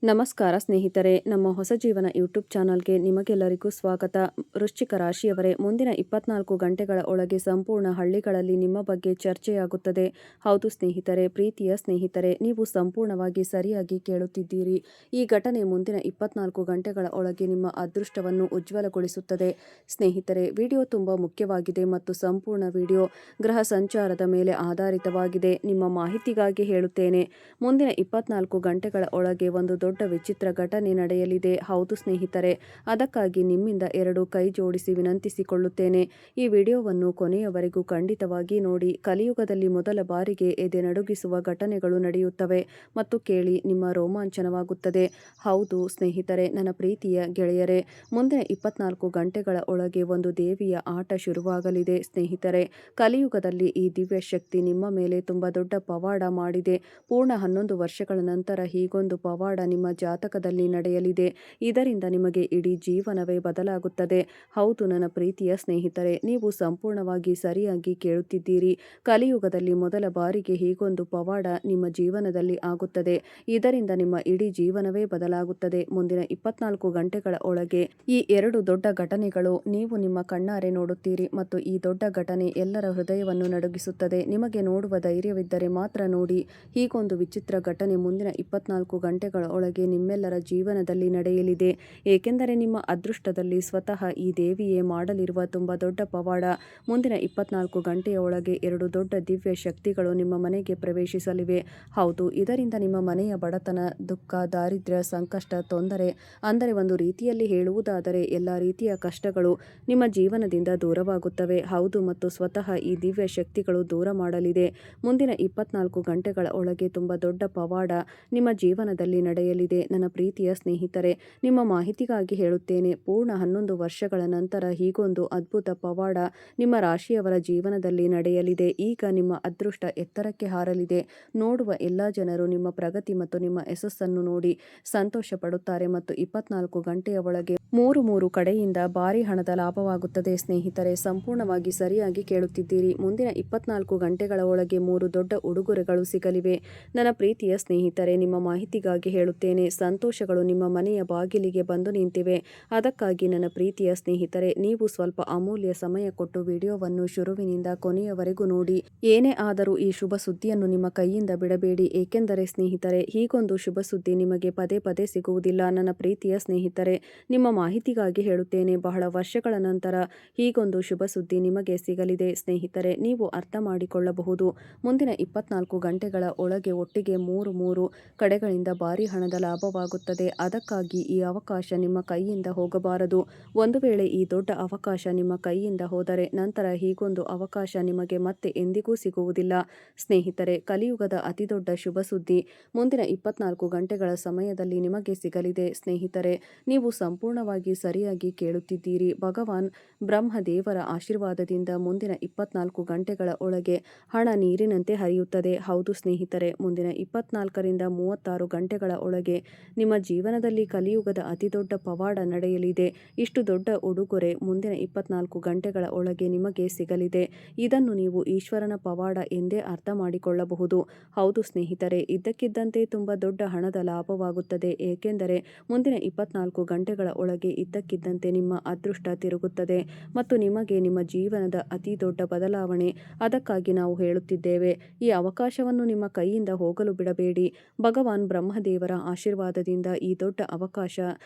ನಮಸ್ಕಾರ ಸ್ನೇಹಿತರೆ, ನಮ್ಮ ಹೊಸ ಜೀವನ ಯೂಟ್ಯೂಬ್ ಚಾನಲ್ಗೆ ನಿಮಗೆಲ್ಲರಿಗೂ ಸ್ವಾಗತ. ವೃಶ್ಚಿಕ ರಾಶಿಯವರೇ, ಮುಂದಿನ 24 ಗಂಟೆಗಳ ಒಳಗೆ ಸಂಪೂರ್ಣ ಹಳ್ಳಿಗಳಲ್ಲಿ ನಿಮ್ಮ ಬಗ್ಗೆ ಚರ್ಚೆಯಾಗುತ್ತದೆ. ಹೌದು ಸ್ನೇಹಿತರೆ, ಪ್ರೀತಿಯ ಸ್ನೇಹಿತರೆ, ನೀವು ಸಂಪೂರ್ಣವಾಗಿ ಸರಿಯಾಗಿ ಕೇಳುತ್ತಿದ್ದೀರಿ. ಈ ಘಟನೆ ಮುಂದಿನ 24 ಗಂಟೆಗಳ ಒಳಗೆ ನಿಮ್ಮ ಅದೃಷ್ಟವನ್ನು ಉಜ್ವಲಗೊಳಿಸುತ್ತದೆ. ಸ್ನೇಹಿತರೆ, ವಿಡಿಯೋ ತುಂಬ ಮುಖ್ಯವಾಗಿದೆ ಮತ್ತು ಸಂಪೂರ್ಣ ವಿಡಿಯೋ ಗ್ರಹ ಸಂಚಾರದ ಮೇಲೆ ಆಧಾರಿತವಾಗಿದೆ. ನಿಮ್ಮ ಮಾಹಿತಿಗಾಗಿ ಹೇಳುತ್ತೇನೆ, ಮುಂದಿನ 24 ಗಂಟೆಗಳ ಒಳಗೆ ಒಂದು ದೊಡ್ಡ ವಿಚಿತ್ರ ಘಟನೆ ನಡೆಯಲಿದೆ. ಹೌದು ಸ್ನೇಹಿತರೆ, ಅದಕ್ಕಾಗಿ ನಿಮ್ಮಿಂದ 2 ಕೈ ಜೋಡಿಸಿ ವಿನಂತಿಸಿಕೊಳ್ಳುತ್ತೇನೆ. ಈ ವಿಡಿಯೋವನ್ನು ಕೊನೆಯವರೆಗೂ ಖಂಡಿತವಾಗಿ ನೋಡಿ. ಕಲಿಯುಗದಲ್ಲಿ ಮೊದಲ ಬಾರಿಗೆ ಎದೆ ನಡುಗಿಸುವ ಘಟನೆಗಳು ನಡೆಯುತ್ತವೆ ಮತ್ತು ಕೇಳಿ ನಿಮ್ಮ ರೋಮಾಂಚನವಾಗುತ್ತದೆ. ಹೌದು ಸ್ನೇಹಿತರೆ, ನನ್ನ ಪ್ರೀತಿಯ ಗೆಳೆಯರೇ, ಮುಂದಿನ 24 ಗಂಟೆಗಳ ಒಳಗೆ ಒಂದು ದೇವಿಯ ಆಟ ಶುರುವಾಗಲಿದೆ. ಸ್ನೇಹಿತರೆ, ಕಲಿಯುಗದಲ್ಲಿ ಈ ದಿವ್ಯ ಶಕ್ತಿ ನಿಮ್ಮ ಮೇಲೆ ತುಂಬಾ ದೊಡ್ಡ ಪವಾಡ ಮಾಡಿದೆ. ಪೂರ್ಣ 11 ವರ್ಷಗಳ ನಂತರ ಹೀಗೊಂದು ಪವಾಡ ನಿಮ್ಮ ಜಾತಕದಲ್ಲಿ ನಡೆಯಲಿದೆ. ಇದರಿಂದ ನಿಮಗೆ ಇಡೀ ಜೀವನವೇ ಬದಲಾಗುತ್ತದೆ. ಹೌದು ನನ್ನ ಪ್ರೀತಿಯ ಸ್ನೇಹಿತರೆ, ನೀವು ಸಂಪೂರ್ಣವಾಗಿ ಸರಿಯಾಗಿ ಕೇಳುತ್ತಿದ್ದೀರಿ. ಕಲಿಯುಗದಲ್ಲಿ ಮೊದಲ ಬಾರಿಗೆ ಹೀಗೊಂದು ಪವಾಡ ನಿಮ್ಮ ಜೀವನದಲ್ಲಿ ಆಗುತ್ತದೆ. ಇದರಿಂದ ನಿಮ್ಮ ಇಡೀ ಜೀವನವೇ ಬದಲಾಗುತ್ತದೆ. ಮುಂದಿನ 24 ಗಂಟೆಗಳ ಒಳಗೆ ಈ 2 ದೊಡ್ಡ ಘಟನೆಗಳು ನೀವು ನಿಮ್ಮ ಕಣ್ಣಾರೆ ನೋಡುತ್ತೀರಿ ಮತ್ತು ಈ ದೊಡ್ಡ ಘಟನೆ ಎಲ್ಲರ ಹೃದಯವನ್ನು ನಡುಗಿಸುತ್ತದೆ. ನಿಮಗೆ ನೋಡುವ ಧೈರ್ಯವಿದ್ದರೆ ಮಾತ್ರ ನೋಡಿ. ಹೀಗೊಂದು ವಿಚಿತ್ರ ಘಟನೆ ಮುಂದಿನ 24 ಗಂಟೆಗಳ ಒಳಗೆ ನಿಮ್ಮೆಲ್ಲರ ಜೀವನದಲ್ಲಿ ನಡೆಯಲಿದೆ. ಏಕೆಂದರೆ ನಿಮ್ಮ ಅದೃಷ್ಟದಲ್ಲಿ ಸ್ವತಃ ಈ ದೇವಿಯೇ ಮಾಡಲಿರುವ ತುಂಬಾ ದೊಡ್ಡ ಪವಾಡ. ಮುಂದಿನ 24 ಗಂಟೆಯ ಒಳಗೆ 2 ದೊಡ್ಡ ದಿವ್ಯ ಶಕ್ತಿಗಳು ನಿಮ್ಮ ಮನೆಗೆ ಪ್ರವೇಶಿಸಲಿವೆ. ಹೌದು, ಇದರಿಂದ ನಿಮ್ಮ ಮನೆಯ ಬಡತನ, ದುಃಖ, ದಾರಿದ್ರ್ಯ, ಸಂಕಷ್ಟ, ತೊಂದರೆ, ಅಂದರೆ ಒಂದು ರೀತಿಯಲ್ಲಿ ಹೇಳುವುದಾದರೆ ಎಲ್ಲ ರೀತಿಯ ಕಷ್ಟಗಳು ನಿಮ್ಮ ಜೀವನದಿಂದ ದೂರವಾಗುತ್ತವೆ. ಹೌದು, ಮತ್ತು ಸ್ವತಃ ಈ ದಿವ್ಯ ಶಕ್ತಿಗಳು ದೂರ ಮಾಡಲಿದೆ. ಮುಂದಿನ 24 ಗಂಟೆಗಳ ಒಳಗೆ ತುಂಬಾ ದೊಡ್ಡ ಪವಾಡ ನಿಮ್ಮ ಜೀವನದಲ್ಲಿ ನಡೆಯಲಿದೆ. ನನ್ನ ಪ್ರೀತಿಯ ಸ್ನೇಹಿತರೆ, ನಿಮ್ಮ ಮಾಹಿತಿಗಾಗಿ ಹೇಳುತ್ತೇನೆ, ಪೂರ್ಣ 11 ವರ್ಷಗಳ ನಂತರ ಹೀಗೊಂದು ಅದ್ಭುತ ಪವಾಡ ನಿಮ್ಮ ರಾಶಿಯವರ ಜೀವನದಲ್ಲಿ ನಡೆಯಲಿದೆ. ಈಗ ನಿಮ್ಮ ಅದೃಷ್ಟ ಎತ್ತರಕ್ಕೆ ಹಾರಲಿದೆ. ನೋಡುವ ಎಲ್ಲ ಜನರು ನಿಮ್ಮ ಪ್ರಗತಿ ಮತ್ತು ನಿಮ್ಮ ಯಶಸ್ಸನ್ನು ನೋಡಿ ಸಂತೋಷ ಪಡುತ್ತಾರೆ ಮತ್ತು 24 ಗಂಟೆಯ ಒಳಗೆ ಮೂರು ಕಡೆಯಿಂದ ಭಾರಿ ಹಣದ ಲಾಭವಾಗುತ್ತದೆ. ಸ್ನೇಹಿತರೆ, ಸಂಪೂರ್ಣವಾಗಿ ಸರಿಯಾಗಿ ಕೇಳುತ್ತಿದ್ದೀರಿ. ಮುಂದಿನ 24 ಗಂಟೆಗಳ ಒಳಗೆ 3 ದೊಡ್ಡ ಉಡುಗೊರೆಗಳು ಸಿಗಲಿವೆ. ನನ್ನ ಪ್ರೀತಿಯ ಸ್ನೇಹಿತರೆ, ನಿಮ್ಮ ಮಾಹಿತಿಗಾಗಿ ಹೇಳುತ್ತೇನೆ, ಸಂತೋಷಗಳು ನಿಮ್ಮ ಮನೆಯ ಬಾಗಿಲಿಗೆ ಬಂದು ನಿಂತಿವೆ. ಅದಕ್ಕಾಗಿ ನನ್ನ ಪ್ರೀತಿಯ ಸ್ನೇಹಿತರೆ, ನೀವು ಸ್ವಲ್ಪ ಅಮೂಲ್ಯ ಸಮಯ ಕೊಟ್ಟು ವಿಡಿಯೋವನ್ನು ಶುರುವಿನಿಂದ ಕೊನೆಯವರೆಗೂ ನೋಡಿ. ಏನೇ ಆದರೂ ಈ ಶುಭ ಸುದ್ದಿಯನ್ನು ನಿಮ್ಮ ಕೈಯಿಂದ ಬಿಡಬೇಡಿ. ಏಕೆಂದರೆ ಸ್ನೇಹಿತರೆ, ಹೀಗೊಂದು ಶುಭ ಸುದ್ದಿ ನಿಮಗೆ ಪದೇ ಪದೇ ಸಿಗುವುದಿಲ್ಲ. ನನ್ನ ಪ್ರೀತಿಯ ಸ್ನೇಹಿತರೆ, ನಿಮ್ಮ ಮಾಹಿತಿಗಾಗಿ ಹೇಳುತ್ತೇನೆ, ಬಹಳ ವರ್ಷಗಳ ನಂತರ ಹೀಗೊಂದು ಶುಭ ಸುದ್ದಿ ನಿಮಗೆ ಸಿಗಲಿದೆ. ಸ್ನೇಹಿತರೆ, ನೀವು ಅರ್ಥ ಮಾಡಿಕೊಳ್ಳಬಹುದು, ಮುಂದಿನ 24 ಗಂಟೆಗಳ ಒಳಗೆ ಒಟ್ಟಿಗೆ ಮೂರು ಕಡೆಗಳಿಂದ ಭಾರಿ ಹಣದ ಲಾಭವಾಗುತ್ತದೆ. ಅದಕ್ಕಾಗಿ ಈ ಅವಕಾಶ ನಿಮ್ಮ ಕೈಯಿಂದ ಹೋಗಬಾರದು. ಒಂದು ವೇಳೆ ಈ ದೊಡ್ಡ ಅವಕಾಶ ನಿಮ್ಮ ಕೈಯಿಂದ ಹೋದರೆ ನಂತರ ಹೀಗೊಂದು ಅವಕಾಶ ನಿಮಗೆ ಮತ್ತೆ ಎಂದಿಗೂ ಸಿಗುವುದಿಲ್ಲ. ಸ್ನೇಹಿತರೆ, ಕಲಿಯುಗದ ಅತಿದೊಡ್ಡ ಶುಭ ಸುದ್ದಿ ಮುಂದಿನ 24 ಗಂಟೆಗಳ ಸಮಯದಲ್ಲಿ ನಿಮಗೆ ಸಿಗಲಿದೆ. ಸ್ನೇಹಿತರೆ, ನೀವು ಸಂಪೂರ್ಣವಾಗಿ ಸರಿಯಾಗಿ ಕೇಳುತ್ತಿದ್ದೀರಿ. ಭಗವಾನ್ ಬ್ರಹ್ಮದೇವರ ಆಶೀರ್ವಾದದಿಂದ ಮುಂದಿನ 24 ಗಂಟೆಗಳ ಒಳಗೆ ಹಣ ನೀರಿನಂತೆ ಹರಿಯುತ್ತದೆ. ಹೌದು ಸ್ನೇಹಿತರೆ, ಮುಂದಿನ 24ರಿಂದ 36 ಗಂಟೆಗಳ ಒಳಗೆ ನಿಮ್ಮ ಜೀವನದಲ್ಲಿ ಕಲಿಯುಗದ ಅತಿದೊಡ್ಡ ಪವಾಡ ನಡೆಯಲಿದೆ. ಇಷ್ಟು ದೊಡ್ಡ ಉಡುಗೊರೆ ಮುಂದಿನ 24 ಗಂಟೆಗಳ ಒಳಗೆ ನಿಮಗೆ ಸಿಗಲಿದೆ. ಇದನ್ನು ನೀವು ಈಶ್ವರನ ಪವಾಡ ಎಂದೇ ಅರ್ಥ ಮಾಡಿಕೊಳ್ಳಬಹುದು. ಹೌದು ಸ್ನೇಹಿತರೆ, ಇದ್ದಕ್ಕಿದ್ದಂತೆ ತುಂಬಾ ದೊಡ್ಡ ಹಣದ ಲಾಭವಾಗುತ್ತದೆ. ಏಕೆಂದರೆ ಮುಂದಿನ 24 ಗಂಟೆಗಳ ಒಳಗೆ ಇದ್ದಕ್ಕಿದ್ದಂತೆ ನಿಮ್ಮ ಅದೃಷ್ಟ ತಿರುಗುತ್ತದೆ ಮತ್ತು ನಿಮಗೆ ನಿಮ್ಮ ಜೀವನದ ಅತಿ ದೊಡ್ಡ ಬದಲಾವಣೆ. ಅದಕ್ಕಾಗಿ ನಾವು ಹೇಳುತ್ತಿದ್ದೇವೆ, ಈ ಅವಕಾಶವನ್ನು ನಿಮ್ಮ ಕೈಯಿಂದ ಹೋಗಲು ಬಿಡಬೇಡಿ. ಭಗವಾನ್ ಬ್ರಹ್ಮದೇವರ ಆಶೀರ್ವಾದದಿಂದ ಈ ದೊಡ್ಡ ಅವಕಾಶ,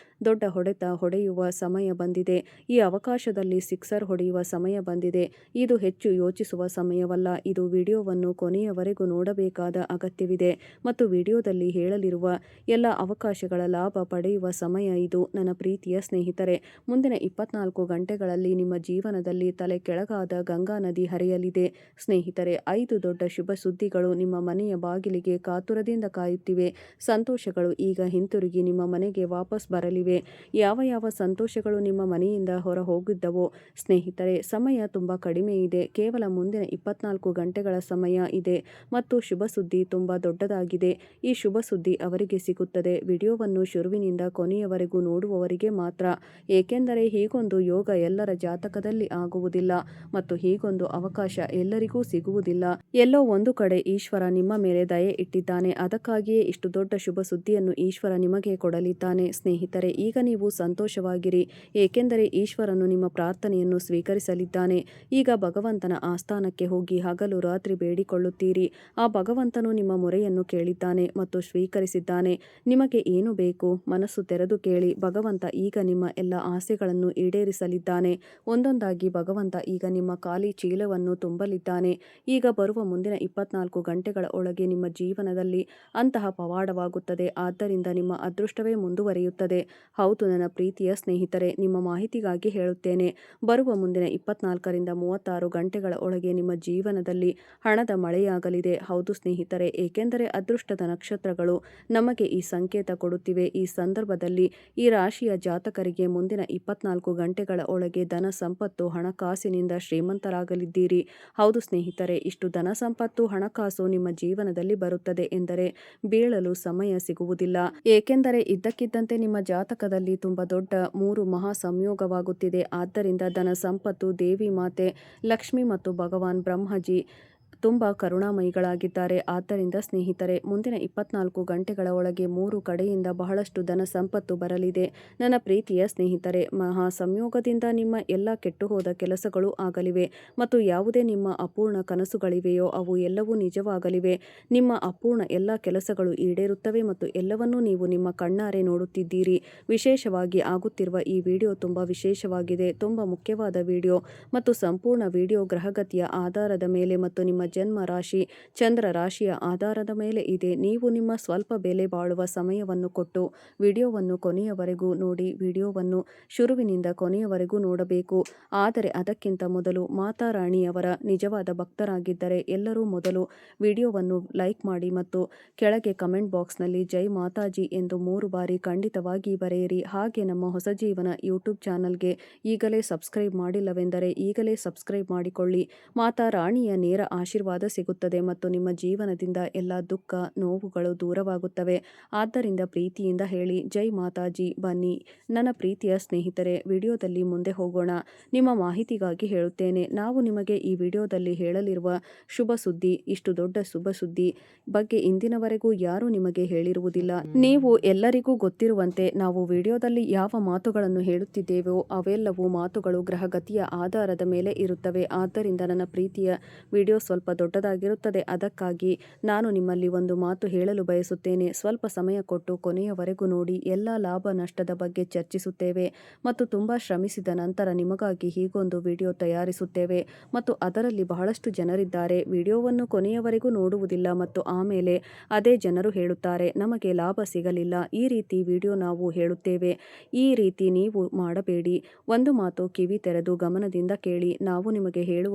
ದೊಡ್ಡ ಹೊಡೆತ ಹೊಡೆಯುವ ಸಮಯ ಬಂದಿದೆ. ಈ ಅವಕಾಶದಲ್ಲಿ ಸಿಕ್ಸರ್ ಹೊಡೆಯುವ ಸಮಯ ಬಂದಿದೆ. ಇದು ಹೆಚ್ಚು ಯೋಚಿಸುವ ಸಮಯವಲ್ಲ. ಇದು ವಿಡಿಯೋವನ್ನು ಕೊನೆಯವರೆಗೂ ನೋಡಬೇಕಾದ ಅಗತ್ಯವಿದೆ ಮತ್ತು ವಿಡಿಯೋದಲ್ಲಿ ಹೇಳಲಿರುವ ಎಲ್ಲ ಅವಕಾಶಗಳ ಲಾಭ ಪಡೆಯುವ ಸಮಯ ಇದು. ನನ್ನ ಪ್ರೀತಿಯ ಸ್ನೇಹಿತರೆ, ಮುಂದಿನ 24 ಗಂಟೆಗಳಲ್ಲಿ ನಿಮ್ಮ ಜೀವನದಲ್ಲಿ ತಲೆ ಕೆಳಗಾದ ಗಂಗಾ ನದಿ ಹರಿಯಲಿದೆ. ಸ್ನೇಹಿತರೆ, 5 ದೊಡ್ಡ ಶುಭ ಸುದ್ದಿಗಳು ನಿಮ್ಮ ಮನೆಯ ಬಾಗಿಲಿಗೆ ಕಾತುರದಿಂದ ಕಾಯುತ್ತಿವೆ. ಸಂತೋಷಗಳು ಈಗ ಹಿಂತಿರುಗಿ ನಿಮ್ಮ ಮನೆಗೆ ವಾಪಸ್ ಬರಲಿವೆ. ಯಾವ ಸಂತೋಷಗಳು ನಿಮ್ಮ ಮನೆಯಿಂದ ಹೊರ ಹೋಗಿದ್ದವೋ ಸ್ನೇಹಿತರೆ, ಸಮಯ ತುಂಬಾ ಕಡಿಮೆ ಇದೆ. ಕೇವಲ ಮುಂದಿನ 24 ಗಂಟೆಗಳ ಸಮಯ ಇದೆ ಮತ್ತು ಶುಭ ಸುದ್ದಿ ತುಂಬಾ ದೊಡ್ಡದಾಗಿದೆ. ಈ ಶುಭ ಸುದ್ದಿ ಅವರಿಗೆ ಸಿಗುತ್ತದೆ ವಿಡಿಯೋವನ್ನು ಶುರುವಿನಿಂದ ಕೊನೆಯವರೆಗೂ ನೋಡುವವರಿಗೆ ಮಾತ್ರ. ಏಕೆಂದರೆ ಹೀಗೊಂದು ಯೋಗ ಎಲ್ಲರ ಜಾತಕದಲ್ಲಿ ಆಗುವುದಿಲ್ಲ ಮತ್ತು ಹೀಗೊಂದು ಅವಕಾಶ ಎಲ್ಲರಿಗೂ ಸಿಗುವುದಿಲ್ಲ. ಎಲ್ಲೋ ಒಂದು ಕಡೆ ಈಶ್ವರ ನಿಮ್ಮ ಮೇಲೆ ದಯೆ ಇಟ್ಟಿದ್ದಾನೆ. ಅದಕ್ಕಾಗಿಯೇ ಇಷ್ಟು ದೊಡ್ಡ ಶುಭ ಸುದ್ದಿಯನ್ನು ನೆಮ್ಮದಿಯನ್ನು ಈಶ್ವರ ನಿಮಗೆ ಕೊಡಲಿದ್ದಾನೆ. ಸ್ನೇಹಿತರೆ, ಈಗ ನೀವು ಸಂತೋಷವಾಗಿರಿ, ಏಕೆಂದರೆ ಈಶ್ವರನು ನಿಮ್ಮ ಪ್ರಾರ್ಥನೆಯನ್ನು ಸ್ವೀಕರಿಸಲಿದ್ದಾನೆ. ಈಗ ಭಗವಂತನ ಆಸ್ಥಾನಕ್ಕೆ ಹೋಗಿ ಹಗಲು ರಾತ್ರಿ ಬೇಡಿಕೊಳ್ಳುತ್ತೀರಿ. ಆ ಭಗವಂತನು ನಿಮ್ಮ ಮೊರೆಯನ್ನು ಕೇಳಿದ್ದಾನೆ ಮತ್ತು ಸ್ವೀಕರಿಸಿದ್ದಾನೆ. ನಿಮಗೆ ಏನು ಬೇಕು? ಮನಸ್ಸು ತೆರೆದು ಕೇಳಿ. ಭಗವಂತ ಈಗ ನಿಮ್ಮ ಎಲ್ಲ ಆಸೆಗಳನ್ನು ಈಡೇರಿಸಲಿದ್ದಾನೆ. ಒಂದೊಂದಾಗಿ ಭಗವಂತ ಈಗ ನಿಮ್ಮ ಖಾಲಿ ಚೀಲವನ್ನು ತುಂಬಲಿದ್ದಾನೆ. ಈಗ ಬರುವ ಮುಂದಿನ 24 ಗಂಟೆಗಳ ಒಳಗೆ ನಿಮ್ಮ ಜೀವನದಲ್ಲಿ ಅಂತಹ ಪವಾಡವಾಗುತ್ತದೆ. ಆದ್ದರಿಂದ ನಿಮ್ಮ ಅದೃಷ್ಟವೇ ಮುಂದುವರಿಯುತ್ತದೆ. ಹೌದು ನನ್ನ ಪ್ರೀತಿಯ ಸ್ನೇಹಿತರೆ, ನಿಮ್ಮ ಮಾಹಿತಿಗಾಗಿ ಹೇಳುತ್ತೇನೆ. ಬರುವ ಮುಂದಿನ 24ರಿಂದ 36 ಗಂಟೆಗಳ ಒಳಗೆ ನಿಮ್ಮ ಜೀವನದಲ್ಲಿ ಹಣದ ಮಳೆಯಾಗಲಿದೆ. ಹೌದು ಸ್ನೇಹಿತರೆ, ಏಕೆಂದರೆ ಅದೃಷ್ಟದ ನಕ್ಷತ್ರಗಳು ನಮಗೆ ಈ ಸಂಕೇತ ಕೊಡುತ್ತಿವೆ. ಈ ಸಂದರ್ಭದಲ್ಲಿ ಈ ರಾಶಿಯ ಜಾತಕರಿಗೆ ಮುಂದಿನ 24 ಗಂಟೆಗಳ ಒಳಗೆ ಧನ ಸಂಪತ್ತು, ಹಣಕಾಸಿನಿಂದ ಶ್ರೀಮಂತರಾಗಲಿದ್ದೀರಿ. ಹೌದು ಸ್ನೇಹಿತರೆ, ಇಷ್ಟು ಧನ ಸಂಪತ್ತು, ಹಣಕಾಸು ನಿಮ್ಮ ಜೀವನದಲ್ಲಿ ಬರುತ್ತದೆ ಎಂದರೆ ಬೀಳಲು ಸಮಯ ಸಿಗುವುದಿಲ್ಲ. ಏಕೆಂದರೆ ಇದ್ದಕ್ಕಿದ್ದಂತೆ ನಿಮ್ಮ ಜಾತಕದಲ್ಲಿ ತುಂಬ ದೊಡ್ಡ 3 ಮಹಾ ಸಂಯೋಗವಾಗುತ್ತಿದೆ. ಆದ್ದರಿಂದ ಧನ ಸಂಪತ್ತು, ದೇವಿ ಮಾತೆ ಲಕ್ಷ್ಮಿ ಮತ್ತು ಭಗವಾನ್ ಬ್ರಹ್ಮಜಿ ತುಂಬ ಕರುಣಾಮಯಿಗಳಾಗಿದ್ದಾರೆ. ಆದ್ದರಿಂದ ಸ್ನೇಹಿತರೆ, ಮುಂದಿನ 24 ಗಂಟೆಗಳ ಒಳಗೆ 3 ಕಡೆಯಿಂದ ಬಹಳಷ್ಟು ಧನ ಸಂಪತ್ತು ಬರಲಿದೆ. ನನ್ನ ಪ್ರೀತಿಯ ಸ್ನೇಹಿತರೆ, ಮಹಾ ಸಂಯೋಗದಿಂದ ನಿಮ್ಮ ಎಲ್ಲ ಕೆಟ್ಟುಹೋದ ಕೆಲಸಗಳು ಆಗಲಿವೆ ಮತ್ತು ಯಾವುದೇ ನಿಮ್ಮ ಅಪೂರ್ಣ ಕನಸುಗಳಿವೆಯೋ ಅವು ಎಲ್ಲವೂ ನಿಜವಾಗಲಿವೆ. ನಿಮ್ಮ ಅಪೂರ್ಣ ಎಲ್ಲ ಕೆಲಸಗಳು ಈಡೇರುತ್ತವೆ ಮತ್ತು ಎಲ್ಲವನ್ನೂ ನೀವು ನಿಮ್ಮ ಕಣ್ಣಾರೆ ನೋಡುತ್ತಿದ್ದೀರಿ. ವಿಶೇಷವಾಗಿ ಆಗುತ್ತಿರುವ ಈ ವಿಡಿಯೋ ತುಂಬ ವಿಶೇಷವಾಗಿದೆ, ತುಂಬ ಮುಖ್ಯವಾದ ವಿಡಿಯೋ ಮತ್ತು ಸಂಪೂರ್ಣ ವಿಡಿಯೋ ಗ್ರಹಗತಿಯ ಆಧಾರದ ಮೇಲೆ ಮತ್ತು ನಿಮ್ಮ ಜನ್ಮ ರಾಶಿ ಚಂದ್ರ ರಾಶಿಯ ಆಧಾರದ ಮೇಲೆ ಇದೆ. ನೀವು ನಿಮ್ಮ ಸ್ವಲ್ಪ ಬೆಲೆ ಬಾಳುವ ಸಮಯವನ್ನು ಕೊಟ್ಟು ವಿಡಿಯೋವನ್ನು ಕೊನೆಯವರೆಗೂ ನೋಡಿ. ವಿಡಿಯೋವನ್ನು ಶುರುವಿನಿಂದ ಕೊನೆಯವರೆಗೂ ನೋಡಬೇಕು. ಆದರೆ ಅದಕ್ಕಿಂತ ಮೊದಲು ಮಾತಾ ರಾಣಿಯವರ ನಿಜವಾದ ಭಕ್ತರಾಗಿದ್ದರೆ ಎಲ್ಲರೂ ಮೊದಲು ವಿಡಿಯೋವನ್ನು ಲೈಕ್ ಮಾಡಿ ಮತ್ತು ಕೆಳಗೆ ಕಮೆಂಟ್ ಬಾಕ್ಸ್ನಲ್ಲಿ ಜೈ ಮಾತಾಜಿ ಎಂದು 3 ಬಾರಿ ಖಂಡಿತವಾಗಿ ಬರೆಯಿರಿ. ಹಾಗೆ ನಮ್ಮ ಹೊಸ ಜೀವನ ಯೂಟ್ಯೂಬ್ ಚಾನಲ್ಗೆ ಈಗಲೇ ಸಬ್ಸ್ಕ್ರೈಬ್ ಮಾಡಿಲ್ಲವೆಂದರೆ ಈಗಲೇ ಸಬ್ಸ್ಕ್ರೈಬ್ ಮಾಡಿಕೊಳ್ಳಿ. ಮಾತಾ ರಾಣಿಯ ನೇರ ಆಶೀರ್ವಾದ ಸಿಗುತ್ತದೆ ಮತ್ತು ನಿಮ್ಮ ಜೀವನದಿಂದ ಎಲ್ಲ ದುಃಖ ನೋವುಗಳು ದೂರವಾಗುತ್ತವೆ. ಆದ್ದರಿಂದ ಪ್ರೀತಿಯಿಂದ ಹೇಳಿ ಜೈ ಮಾತಾಜಿ. ಬನ್ನಿ ನನ್ನ ಪ್ರೀತಿಯ ಸ್ನೇಹಿತರೆ, ವಿಡಿಯೋದಲ್ಲಿ ಮುಂದೆ ಹೋಗೋಣ. ನಿಮ್ಮ ಮಾಹಿತಿಗಾಗಿ ಹೇಳುತ್ತೇನೆ, ನಾವು ನಿಮಗೆ ಈ ವಿಡಿಯೋದಲ್ಲಿ ಹೇಳಲಿರುವ ಶುಭ ಸುದ್ದಿ, ಇಷ್ಟು ದೊಡ್ಡ ಶುಭ ಸುದ್ದಿ ಬಗ್ಗೆ ಇಂದಿನವರೆಗೂ ಯಾರೂ ನಿಮಗೆ ಹೇಳಿರುವುದಿಲ್ಲ. ನೀವು ಎಲ್ಲರಿಗೂ ಗೊತ್ತಿರುವಂತೆ ನಾವು ವಿಡಿಯೋದಲ್ಲಿ ಯಾವ ಮಾತುಗಳನ್ನು ಹೇಳುತ್ತಿದ್ದೇವೋ ಅವೆಲ್ಲವೂ ಮಾತುಗಳು ಗ್ರಹಗತಿಯ ಆಧಾರದ ಮೇಲೆ ಇರುತ್ತವೆ. ಆದ್ದರಿಂದ ನನ್ನ ಪ್ರೀತಿಯ ವಿಡಿಯೋ ಸ್ವಲ್ಪ ದೊಡ್ಡದಾಗಿರುತ್ತದೆ. ಅದಕ್ಕಾಗಿ ನಾನು ನಿಮ್ಮಲ್ಲಿ ಒಂದು ಮಾತು ಹೇಳಲು ಬಯಸುತ್ತೇನೆ. ಸ್ವಲ್ಪ ಸಮಯ ಕೊಟ್ಟು ಕೊನೆಯವರೆಗೂ ನೋಡಿ. ಎಲ್ಲ ಲಾಭ ನಷ್ಟದ ಬಗ್ಗೆ ಚರ್ಚಿಸುತ್ತೇವೆ ಮತ್ತು ತುಂಬ ಶ್ರಮಿಸಿದ ನಂತರ ನಿಮಗಾಗಿ ಹೀಗೊಂದು ವಿಡಿಯೋ ತಯಾರಿಸುತ್ತೇವೆ ಮತ್ತು ಅದರಲ್ಲಿ ಬಹಳಷ್ಟು ಜನರಿದ್ದಾರೆ ವಿಡಿಯೋವನ್ನು ಕೊನೆಯವರೆಗೂ ನೋಡುವುದಿಲ್ಲ ಮತ್ತು ಆಮೇಲೆ ಅದೇ ಜನರು ಹೇಳುತ್ತಾರೆ ನಮಗೆ ಲಾಭ ಸಿಗಲಿಲ್ಲ. ಈ ರೀತಿ ವಿಡಿಯೋ ನಾವು ಹೇಳುತ್ತೇವೆ. ಈ ರೀತಿ ನೀವು ಮಾಡಬೇಡಿ. ಒಂದು ಮಾತು ಕಿವಿ ತೆರೆದು ಗಮನದಿಂದ ಕೇಳಿ. ನಾವು ನಿಮಗೆ ಹೇಳುವ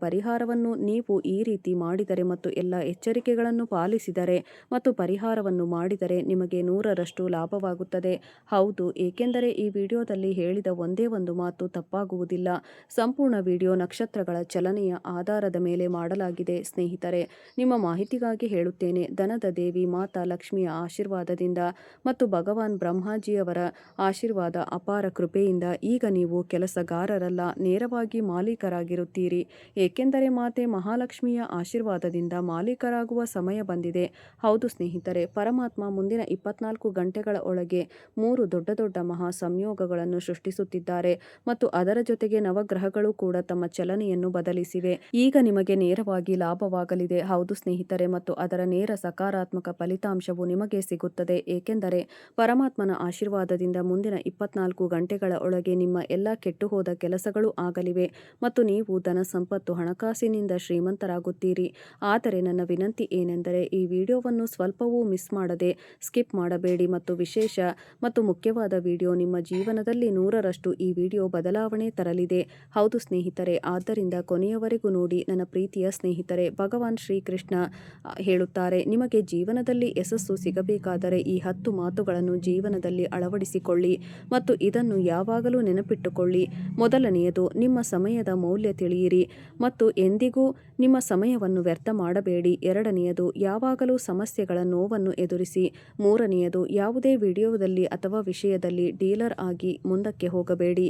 ಪರಿಹಾರವನ್ನು ನೀವು ಈ ರೀತಿ ಮಾಡಿದರೆ ಮತ್ತು ಎಲ್ಲ ಎಚ್ಚರಿಕೆಗಳನ್ನು ಪಾಲಿಸಿದರೆ ಮತ್ತು ಪರಿಹಾರವನ್ನು ಮಾಡಿದರೆ ನಿಮಗೆ 100ರಷ್ಟು ಲಾಭವಾಗುತ್ತದೆ. ಹೌದು, ಏಕೆಂದರೆ ಈ ವಿಡಿಯೋದಲ್ಲಿ ಹೇಳಿದ ಒಂದೇ ಒಂದು ಮಾತು ತಪ್ಪಾಗುವುದಿಲ್ಲ. ಸಂಪೂರ್ಣ ವಿಡಿಯೋ ನಕ್ಷತ್ರಗಳ ಚಲನೆಯ ಆಧಾರದ ಮೇಲೆ ಮಾಡಲಾಗಿದೆ. ಸ್ನೇಹಿತರೆ, ನಿಮ್ಮ ಮಾಹಿತಿಗಾಗಿ ಹೇಳುತ್ತೇನೆ, ಧನದ ದೇವಿ ಮಾತಾ ಲಕ್ಷ್ಮಿಯ ಆಶೀರ್ವಾದದಿಂದ ಮತ್ತು ಭಗವಾನ್ ಬ್ರಹ್ಮಾಜಿಯವರ ಆಶೀರ್ವಾದ ಅಪಾರ ಕೃಪೆಯಿಂದ ಈಗ ನೀವು ಕೆಲಸಗಾರರಲ್ಲ, ನೇರವಾಗಿ ಮಾಲೀಕರಾಗಿರುತ್ತೀರಿ. ಏಕೆಂದರೆ ಮಾತೆ ಮಹಾಲಕ್ಷ್ಮಿಯ ಆಶೀರ್ವಾದದಿಂದ ಮಾಲೀಕರಾಗುವ ಸಮಯ ಬಂದಿದೆ. ಹೌದು ಸ್ನೇಹಿತರೆ, ಪರಮಾತ್ಮ ಮುಂದಿನ 24 ಗಂಟೆಗಳ ಒಳಗೆ 3 ದೊಡ್ಡ ದೊಡ್ಡ ಮಹಾ ಸಂಯೋಗಗಳನ್ನು ಸೃಷ್ಟಿಸುತ್ತಿದ್ದಾರೆ ಮತ್ತು ಅದರ ಜೊತೆಗೆ ನವಗ್ರಹಗಳು ಕೂಡ ತಮ್ಮ ಚಲನೆಯನ್ನು ಬದಲಿಸಿವೆ. ಈಗ ನಿಮಗೆ ನೇರವಾಗಿ ಲಾಭವಾಗಲಿದೆ. ಹೌದು ಸ್ನೇಹಿತರೆ, ಮತ್ತು ಅದರ ನೇರ ಸಕಾರಾತ್ಮಕ ಫಲಿತಾಂಶವು ನಿಮಗೆ ಸಿಗುತ್ತದೆ. ಏಕೆಂದರೆ ಪರಮಾತ್ಮನ ಆಶೀರ್ವಾದದಿಂದ ಮುಂದಿನ 24 ಗಂಟೆಗಳ ಒಳಗೆ ನಿಮ್ಮ ಎಲ್ಲ ಕೆಟ್ಟುಹೋದ ಕೆಲಸಗಳು ಆಗಲಿವೆ ಮತ್ತು ನೀವು ಧನ ಸಂಪತ್ತು, ಹಣಕಾಸಿನಿಂದ ಶ್ರೀಮಂತರಾಗುತ್ತೀರಿ. ಆದರೆ ನನ್ನ ವಿನಂತಿ ಏನೆಂದರೆ ಈ ವಿಡಿಯೋವನ್ನು ಸ್ವಲ್ಪವೂ ಮಿಸ್ ಮಾಡದೆ ಸ್ಕಿಪ್ ಮಾಡಬೇಡಿ ಮತ್ತು ವಿಶೇಷ ಮತ್ತು ಮುಖ್ಯವಾದ ವಿಡಿಯೋ. ನಿಮ್ಮ ಜೀವನದಲ್ಲಿ 100ರಷ್ಟು ಈ ವಿಡಿಯೋ ಬದಲಾವಣೆ ತರಲಿದೆ. ಹೌದು ಸ್ನೇಹಿತರೆ, ಆದ್ದರಿಂದ ಕೊನೆಯವರೆಗೂ ನೋಡಿ. ನನ್ನ ಪ್ರೀತಿಯ ಸ್ನೇಹಿತರೆ, ಭಗವಾನ್ ಶ್ರೀಕೃಷ್ಣ ಹೇಳುತ್ತಾರೆ, ನಿಮಗೆ ಜೀವನದಲ್ಲಿ ಯಶಸ್ಸು ಸಿಗಬೇಕಾದರೆ ಈ 10 ಮಾತುಗಳನ್ನು ಜೀವನದಲ್ಲಿ ಅಳವಡಿಸಿಕೊಳ್ಳಿ ಮತ್ತು ಇದನ್ನು ಯಾವಾಗಲೂ ನೆನಪಿಟ್ಟುಕೊಳ್ಳಿ. ಮೊದಲನೆಯದು, ನಿಮ್ಮ ಸಮಯದ ಮೌಲ್ಯ ತಿಳಿಯಿರಿ. ಮತ್ತು ಎಂದಿಗೂ ನಿಮ್ಮ ಸಮಯವನ್ನು ವ್ಯರ್ಥ ಮಾಡಬೇಡಿ. ಎರಡನೆಯದು, ಯಾವಾಗಲೂ ಸಮಸ್ಯೆಗಳ ನೋವನ್ನು ಎದುರಿಸಿ. ಮೂರನೆಯದು, ಯಾವುದೇ ವಿಡಿಯೋದಲ್ಲಿ ಅಥವಾ ವಿಷಯದಲ್ಲಿ ಡೀಲರ್ ಆಗಿ ಮುಂದಕ್ಕೆ ಹೋಗಬೇಡಿ.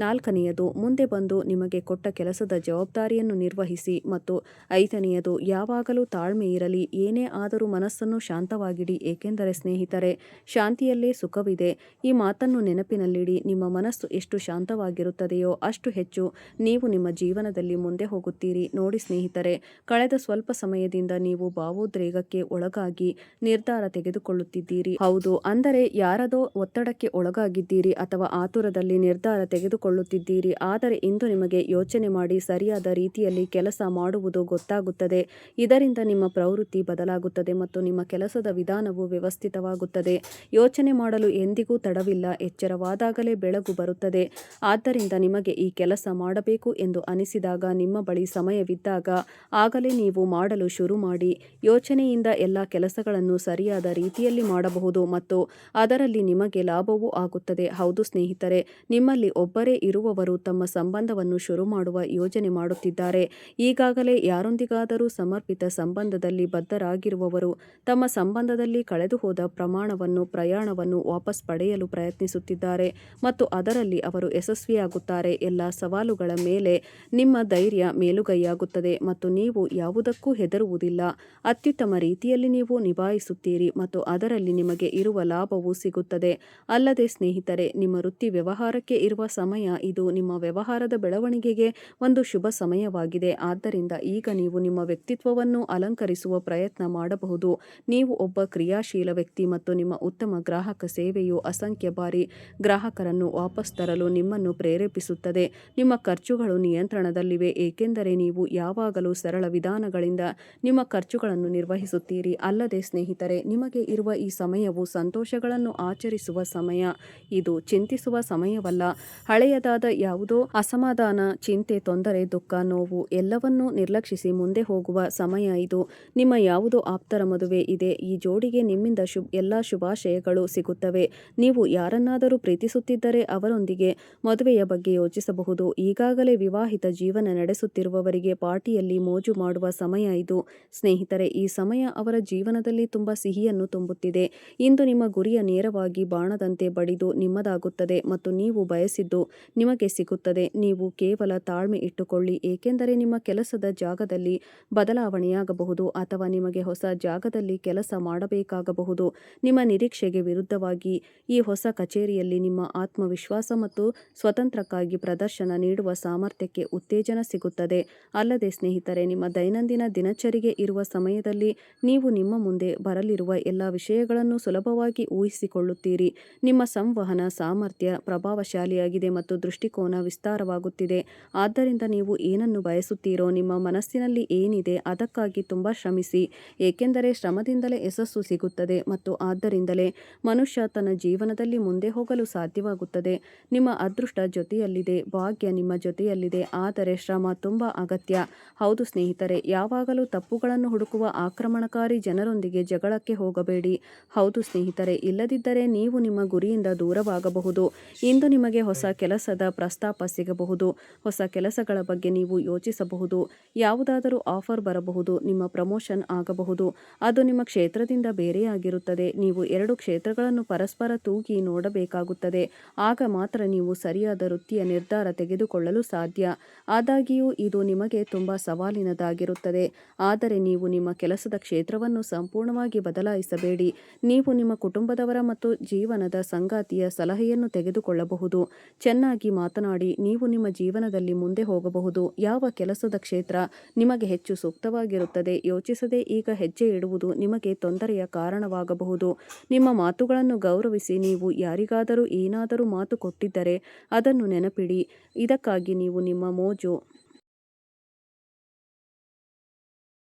ನಾಲ್ಕನೆಯದು, ಮುಂದೆ ಬಂದು ನಿಮಗೆ ಕೊಟ್ಟ ಕೆಲಸದ ಜವಾಬ್ದಾರಿಯನ್ನು ನಿರ್ವಹಿಸಿ. ಮತ್ತು ಐದನೆಯದು, ಯಾವಾಗಲೂ ತಾಳ್ಮೆ ಇರಲಿ. ಏನೇ ಆದರೂ ಮನಸ್ಸನ್ನು ಶಾಂತವಾಗಿಡಿ, ಏಕೆಂದರೆ ಸ್ನೇಹಿತರೆ, ಶಾಂತಿಯಲ್ಲೇ ಸುಖವಿದೆ. ಈ ಮಾತನ್ನು ನೆನಪಿನಲ್ಲಿಡಿ. ನಿಮ್ಮ ಮನಸ್ಸು ಎಷ್ಟು ಶಾಂತವಾಗಿರುತ್ತದೆಯೋ ಅಷ್ಟು ಹೆಚ್ಚು ನೀವು ನಿಮ್ಮ ಜೀವನದಲ್ಲಿ ಮುಂದೆ ಹೋಗುತ್ತೀರಿ. ನೋಡಿ ಸ್ನೇಹಿತರೆ, ಕಳೆದ ಸ್ವಲ್ಪ ಸಮಯದಿಂದ ನೀವು ಭಾವೋದ್ರೇಕಕ್ಕೆ ಒಳಗಾಗಿ ನಿರ್ಧಾರ ತೆಗೆದುಕೊಳ್ಳುತ್ತಿದ್ದೀರಿ. ಹೌದು, ಅಂದರೆ ಯಾರದೋ ಒತ್ತಡಕ್ಕೆ ಒಳಗಾಗಿದ್ದೀರಿ ಅಥವಾ ಆತುರದಲ್ಲಿ ನಿರ್ಧಾರ ತೆಗೆದುಕೊಳ್ಳುತ್ತಿದ್ದೀರಿ. ಆದರೆ ಇಂದು ನಿಮಗೆ ಯೋಚನೆ ಮಾಡಿ ಸರಿಯಾದ ರೀತಿಯಲ್ಲಿ ಕೆಲಸ ಮಾಡುವುದು ಗೊತ್ತಾಗುತ್ತದೆ. ಇದರಿಂದ ನಿಮ್ಮ ಪ್ರವೃತ್ತಿ ಬದಲಾಗುತ್ತದೆ ಮತ್ತು ನಿಮ್ಮ ಕೆಲಸದ ವಿಧಾನವು ವ್ಯವಸ್ಥಿತವಾಗುತ್ತದೆ. ಯೋಚನೆ ಮಾಡಲು ಎಂದಿಗೂ ತಡವಿಲ್ಲ. ಎಚ್ಚರವಾದಾಗಲೇ ಬೆಳಗು ಬರುತ್ತದೆ. ಆದ್ದರಿಂದ ನಿಮಗೆ ಈ ಕೆಲಸ ಮಾಡಬೇಕು ಎಂದು ಅನಿಸಿದಾಗ, ನಿಮ್ಮ ಬಳಿ ಸಮಯವಿದ್ದಾಗ ಆಗಲೇ ನೀವು ಮಾಡಲು ಶುರು ಮಾಡಿ. ಯೋಚನೆಯಿಂದ ಎಲ್ಲ ಕೆಲಸಗಳನ್ನು ಸರಿಯಾದ ರೀತಿಯಲ್ಲಿ ಮಾಡಬಹುದು ಮತ್ತು ಅದರಲ್ಲಿ ನಿಮಗೆ ಲಾಭವೂ ಆಗುತ್ತದೆ. ಹೌದು ಸ್ನೇಹಿತರೆ, ನಿಮ್ಮಲ್ಲಿ ಒಬ್ಬರೇ ಇರುವವರು ತಮ್ಮ ಸಂಬಂಧವನ್ನು ಶುರು ಮಾಡುವ ಯೋಜನೆ ಮಾಡುತ್ತಿದ್ದಾರೆ. ಈಗಾಗಲೇ ಯಾರೊಂದಿಗಾದರೂ ಸಮರ್ಪಿತ ಸಂಬಂಧದಲ್ಲಿ ಬದ್ಧರಾಗಿರುವವರು ತಮ್ಮ ಸಂಬಂಧದಲ್ಲಿ ಕಳೆದುಹೋದ ಪ್ರಯಾಣವನ್ನು ವಾಪಸ್ ಪಡೆಯಲು ಪ್ರಯತ್ನಿಸುತ್ತಿದ್ದಾರೆ ಮತ್ತು ಅದರಲ್ಲಿ ಅವರು ಯಶಸ್ವಿಯಾಗುತ್ತಾರೆ. ಎಲ್ಲ ಸವಾಲುಗಳ ಮೇಲೆ ನಿಮ್ಮ ಧೈರ್ಯ ಮೇಲುಗೈಯಾಗುತ್ತದೆ ಮತ್ತು ನೀವು ಯಾವುದಕ್ಕೂ ಹೆದರುವುದಿಲ್ಲ. ಅತ್ಯುತ್ತಮ ರೀತಿಯಲ್ಲಿ ನೀವು ನಿಭಾಯಿಸುತ್ತೀರಿ ಮತ್ತು ಅದರಲ್ಲಿ ನಿಮಗೆ ಇರುವ ಲಾಭವೂ ಸಿಗುತ್ತದೆ. ಅಲ್ಲದೆ ಸ್ನೇಹಿತರೆ, ನಿಮ್ಮ ವೃತ್ತಿ ವ್ಯವಹಾರಕ್ಕೆ ಇರುವ ಸಮಯ ಇದು ನಿಮ್ಮ ವ್ಯವಹಾರದ ಬೆಳವಣಿಗೆಗೆ ಒಂದು ಶುಭ ಸಮಯವಾಗಿದೆ. ಆದ್ದರಿಂದ ಈಗ ನೀವು ನಿಮ್ಮ ವ್ಯಕ್ತಿತ್ವವನ್ನು ಅಲಂಕರಿಸುವ ಪ್ರಯತ್ನ ಮಾಡಬಹುದು. ನೀವು ಒಬ್ಬ ಕ್ರಿಯಾಶೀಲ ವ್ಯಕ್ತಿ ಮತ್ತು ನಿಮ್ಮ ಉತ್ತಮ ಗ್ರಾಹಕ ಸೇವೆಯು ಅಸಂಖ್ಯ ಬಾರಿ ಗ್ರಾಹಕರನ್ನು ವಾಪಸ್ ತರಲು ನಿಮ್ಮನ್ನು ಪ್ರೇರೇಪಿಸುತ್ತದೆ. ನಿಮ್ಮ ಖರ್ಚುಗಳು ನಿಯಂತ್ರಣದಲ್ಲಿವೆ, ಏಕೆಂದರೆ ನೀವು ಯಾವಾಗಲೂ ಸರಳ ವಿಧಾನಗಳಿಂದ ನಿಮ್ಮ ಖರ್ಚುಗಳನ್ನು ನಿರ್ವಹಿಸುತ್ತೀರಿ. ಅಲ್ಲದೆ ಸ್ನೇಹಿತರೆ, ನಿಮಗೆ ಇರುವ ಈ ಸಮಯವು ಸಂತೋಷಗಳನ್ನು ಆಚರಿಸುವ ಸಮಯ. ಇದು ಚಿಂತಿಸುವ ಸಮಯವಲ್ಲ. ಹಳೆಯದಾದ ಯಾವುದೋ ಅಸಮಾಧಾನ, ಚಿಂತೆ, ತೊಂದರೆ, ದುಃಖ, ನೋವು ಎಲ್ಲವನ್ನೂ ನಿರ್ಲಕ್ಷಿಸಿ ಮುಂದೆ ಹೋಗುವ ಸಮಯ ಇದು. ನಿಮ್ಮ ಯಾವುದೋ ಆಪ್ತರ ಮದುವೆ ಇದೆ. ಈ ಜೋಡಿಗೆ ನಿಮ್ಮಿಂದ ಎಲ್ಲ ಶುಭಾಶಯಗಳು ಸಿಗುತ್ತವೆ. ನೀವು ಯಾರನ್ನಾದರೂ ಪ್ರೀತಿಸುತ್ತಿದ್ದರೆ ಅವರೊಂದಿಗೆ ಮದುವೆಯ ಬಗ್ಗೆ ಯೋಚಿಸಬಹುದು. ಈಗಾಗಲೇ ವಿವಾಹಿತ ಜೀವನ ನಡೆಸುತ್ತಿರುವವರಿಗೆ ಪಾರ್ಟಿಯಲ್ಲಿ ಮೋಜು ಮಾಡುವ ಸಮಯ ಇದು. ಸ್ನೇಹಿತರೆ, ಈ ಸಮಯ ಅವರ ಜೀವನದಲ್ಲಿ ತುಂಬಾ ಸಿಹಿಯನ್ನು ತುಂಬುತ್ತಿದೆ. ಇಂದು ನಿಮ್ಮ ಗುರಿಯ ನೇರವಾಗಿ ಬಾಣದಂತೆ ಬಡಿದು ನಿಮ್ಮದಾಗುತ್ತದೆ ಮತ್ತು ನೀವು ಬಯಸಿದ್ದು ನಿಮಗೆ ಸಿಗುತ್ತದೆ. ನೀವು ಕೇವಲ ತಾಳ್ಮೆ ಇಟ್ಟುಕೊಳ್ಳಿ, ಏಕೆಂದರೆ ನಿಮ್ಮ ಕೆಲಸದ ಜಾಗದಲ್ಲಿ ಬದಲಾವಣೆಯಾಗಬಹುದು ಅಥವಾ ನಿಮಗೆ ಹೊಸ ಜಾಗದಲ್ಲಿ ಕೆಲಸ ಮಾಡಬೇಕಾಗಬಹುದು. ನಿಮ್ಮ ನಿರೀಕ್ಷೆಗೆ ವಿರುದ್ಧವಾಗಿ ಈ ಹೊಸ ಕಚೇರಿಯಲ್ಲಿ ನಿಮ್ಮ ಆತ್ಮವಿಶ್ವಾಸ ಮತ್ತು ಸ್ವತಂತ್ರಕ್ಕಾಗಿ ಪ್ರದರ್ಶನ ನೀಡುವ ಸಾಮರ್ಥ್ಯಕ್ಕೆ ಉತ್ತೇಜನ ಸಿಗುತ್ತದೆ. ಅಲ್ಲದೆ ಸ್ನೇಹಿತರೆ, ನಿಮ್ಮ ದೈನಂದಿನ ದಿನಚರಿಗೆ ಇರುವ ಸಮಯದಲ್ಲಿ ನೀವು ನಿಮ್ಮ ಮುಂದೆ ಬರಲಿರುವ ಎಲ್ಲ ವಿಷಯಗಳನ್ನು ಸುಲಭವಾಗಿ ಊಹಿಸಿಕೊಳ್ಳುತ್ತೀರಿ. ನಿಮ್ಮ ಸಂವಹನ ಸಾಮರ್ಥ್ಯ ಪ್ರಭಾವಶಾಲಿಯಾಗಿದೆ ಮತ್ತು ದೃಷ್ಟಿಕೋನ ವಿಸ್ತಾರವಾಗುತ್ತಿದೆ. ಆದ್ದರಿಂದ ನೀವು ಏನನ್ನು ಬಯಸುತ್ತೀರೋ, ನಿಮ್ಮ ಮನಸ್ಸಿನಲ್ಲಿ ಏನಿದೆ ಅದಕ್ಕಾಗಿ ತುಂಬಾ ಶ್ರಮಿಸಿ, ಏಕೆಂದರೆ ಶ್ರಮದಿಂದಲೇ ಯಶಸ್ಸು ಸಿಗುತ್ತದೆ ಮತ್ತು ಆದ್ದರಿಂದಲೇ ಮನುಷ್ಯ ತನ್ನ ಜೀವನದಲ್ಲಿ ಮುಂದೆ ಹೋಗಲು ಸಾಧ್ಯವಾಗುತ್ತದೆ. ನಿಮ್ಮ ಅದೃಷ್ಟ ಜೊತೆಯಲ್ಲಿದೆ, ಭಾಗ್ಯ ನಿಮ್ಮ ಜೊತೆಯಲ್ಲಿದೆ, ಆದರೆ ಶ್ರಮ ತುಂಬಾ ಅಗತ್ಯ. ಹೌದು ಸ್ನೇಹಿತರೆ, ಯಾವಾಗಲೂ ತಪ್ಪುಗಳನ್ನು ಹುಡುಕುವ ಆಕ್ರಮಣಕಾರಿ ಜನರೊಂದಿಗೆ ಜಗಳಕ್ಕೆ ಹೋಗಬೇಡಿ. ಹೌದು ಸ್ನೇಹಿತರೆ, ಇಲ್ಲದಿದ್ದರೆ ನೀವು ನಿಮ್ಮ ಗುರಿಯಿಂದ ದೂರವಾಗಬಹುದು. ಇಂದು ನಿಮಗೆ ಹೊಸ ಕೆಲಸದ ಪ್ರಸ್ತಾಪ ಸಿಗಬಹುದು. ಹೊಸ ಕೆಲಸಗಳ ಬಗ್ಗೆ ನೀವು ಯೋಚಿಸಬಹುದು. ಯಾವುದಾದರೂ ಆಫರ್ ಬರಬಹುದು. ನಿಮ್ಮ ಪ್ರಮೋಷನ್ ಆಗಬಹುದು. ಅದು ನಿಮ್ಮ ಕ್ಷೇತ್ರದಿಂದ ಬೇರೆಯಾಗಿರುತ್ತದೆ. ನೀವು ಎರಡು ಕ್ಷೇತ್ರಗಳನ್ನು ಪರಸ್ಪರ ತೂಗಿ ನೋಡಬೇಕಾಗುತ್ತದೆ. ಆಗ ಮಾತ್ರ ನೀವು ಸರಿಯಾದ ವೃತ್ತಿಯ ನಿರ್ಧಾರ ತೆಗೆದುಕೊಳ್ಳಲು ಸಾಧ್ಯ. ಆದಾಗ್ಯೂ ಇದು ನಿಮಗೆ ತುಂಬಾ ಸವಾಲಿನದಾಗಿರುತ್ತದೆ. ಆದರೆ ನೀವು ನಿಮ್ಮ ಕೆಲಸದ ಕ್ಷೇತ್ರವನ್ನು ಸಂಪೂರ್ಣವಾಗಿ ಬದಲಾಯಿಸಬೇಡಿ. ನೀವು ನಿಮ್ಮ ಕುಟುಂಬದವರ ಮತ್ತು ಜೀವನದ ಸಂಗಾತಿಯ ಸಲಹೆಯನ್ನು ತೆಗೆದುಕೊಳ್ಳಬಹುದು. ಚೆನ್ನಾಗಿ ಮಾತನಾಡಿ, ನೀವು ನಿಮ್ಮ ಜೀವನದಲ್ಲಿ ಮುಂದೆ ಹೋಗಬಹುದು. ಯಾವ ಕೆಲಸದ ಕ್ಷೇತ್ರ ನಿಮಗೆ ಹೆಚ್ಚು ಸೂಕ್ತವಾಗಿರುತ್ತದೆ ಯೋಚಿಸದೆ ಈಗ ಹೆಜ್ಜೆ ಇಡುವುದು ನಿಮಗೆ ತೊಂದರೆಯ ಕಾರಣವಾಗಬಹುದು. ನಿಮ್ಮ ಮಾತುಗಳನ್ನು ಗೌರವಿಸಿ. ನೀವು ಯಾರಿಗಾದರೂ ಏನಾದರೂ ಮಾತು ಕೊಟ್ಟಿದ್ದರೆ ಅದನ್ನು ನೆನಪಿಡಿ. ಇದಕ್ಕಾಗಿ ನೀವು ನಿಮ್ಮ ಮೋಜು